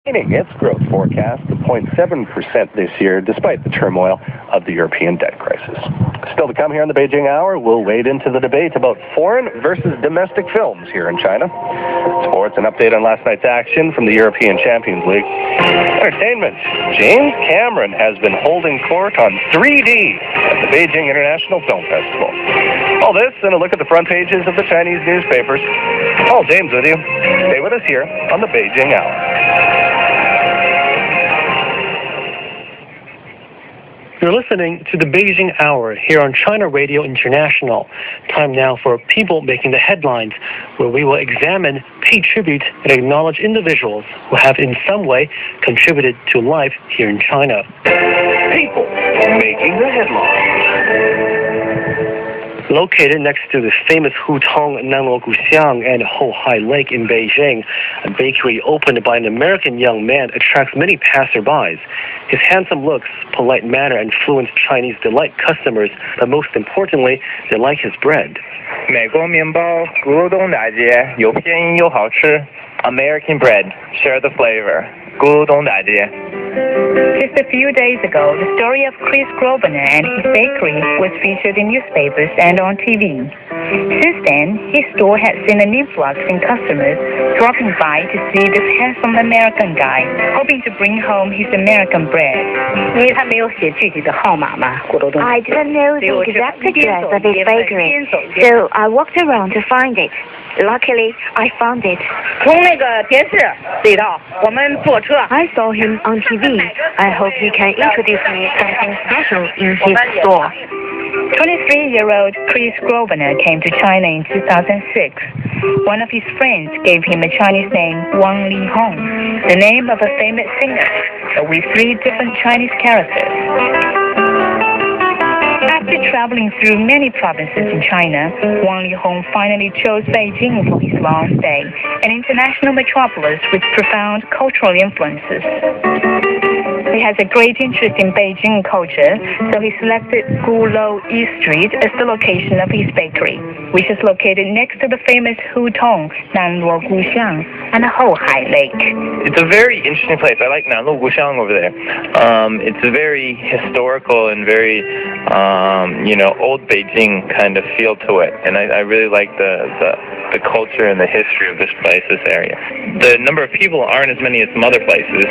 Its growth forecast to 0.7% this year, despite the turmoil of the European debt crisis. Still to come here on the Beijing Hour, we'll wade into the debate about foreign versus domestic films here in China. Sports, an update on last night's action from the European Champions League. Entertainment, James Cameron has been holding court on 3D at the Beijing International Film Festival. All this and a look at the front pages of the Chinese newspapers. Paul James with you. Stay with us here on the Beijing Hour. You're listening to the Beijing Hour here on China Radio International. Time now for People Making the Headlines, where we will examine, pay tribute, and acknowledge individuals who have in some way contributed to life here in China. People Making the Headlines. Located next to the famous Hutong, Nanluoguxiang, and Hohai Lake in Beijing, a bakery opened by an American young man attracts many passerbys. His handsome looks, polite manner, and fluent Chinese delight customers, but most importantly, they like his bread. 美国面包，咕咚大街，又便宜又好吃。American bread, share the flavor. 咕咚大街。 Just a few days ago, the story of Chris Grosvenor and his bakery was featured in newspapers and on TV. Since then, his store has seen an influx in customers dropping by to see this handsome American guy, hoping to bring home his American bread. I didn't know the exact address of his bakery, so I walked around to find it. Luckily, I found it. I saw him on TV. I hope he can introduce me something special in his store. 23-year-old Chris Grosvenor came to China in 2006. One of his friends gave him a Chinese name, Wang Li Hong, the name of a famous singer, with 3 different Chinese characters. After traveling through many provinces in China, Wang Lihong finally chose Beijing for his long stay, an international metropolis with profound cultural influences. He has a great interest in Beijing culture, so he selected Gulou East Street as the location of his bakery, which is located next to the famous Hutong, Nanluoguxiang, and Hohai Lake. It's a very interesting place. I like Nanluoguxiang over there. It's a very historical and very, old Beijing kind of feel to it, and I really like the culture and the history of this place, this area. The number of people aren't as many as some other places,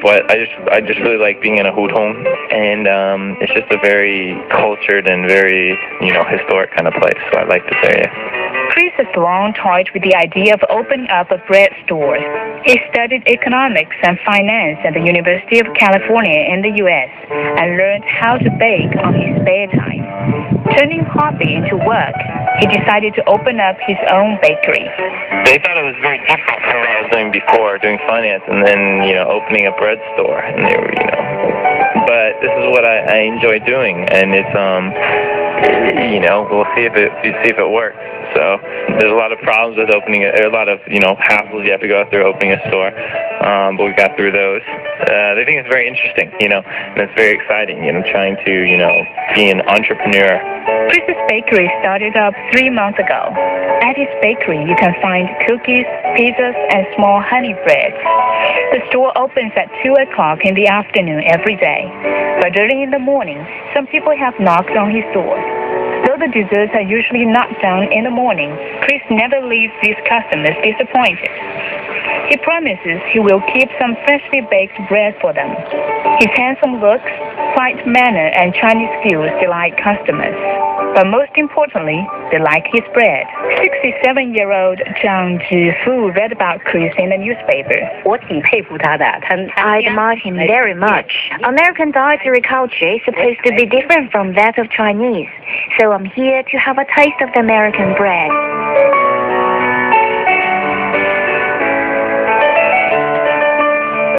but I just really like being in a hutong, and it's just a very cultured and very, historic kind of place, so I like this area. Chris has long toyed with the idea of opening up a bread store. He studied economics and finance at the University of California in the U.S. and learned how to bake on his spare time. Turning hobby into work, he decided to open up his own bakery. They thought it was very different from what I was doing before, doing finance, and then, opening a bread store, and they were, But this is what I enjoy doing, and it's, we'll see if it works. So there's a lot of problems with opening it. There are a lot of, hassles you have to go through opening a store, but we got through those. They think it's very interesting, and it's very exciting, trying to, be an entrepreneur. Chris's bakery started up 3 months ago. At his bakery, you can find cookies, pizzas, and small honey breads. The store opens at 2 o'clock in the afternoon every day, but early in the morning, some people have knocked on his door. Though the desserts are usually not done in the morning, Chris never leaves his customers disappointed. He promises he will keep some freshly baked bread for them. His handsome looks, quiet manner, and Chinese skills delight customers. But most importantly, they like his bread. 67-year-old Zhang Zhifu read about Chris in the newspaper. I admire him very much. American dietary culture is supposed to be different from that of Chinese, so I'm here to have a taste of the American bread.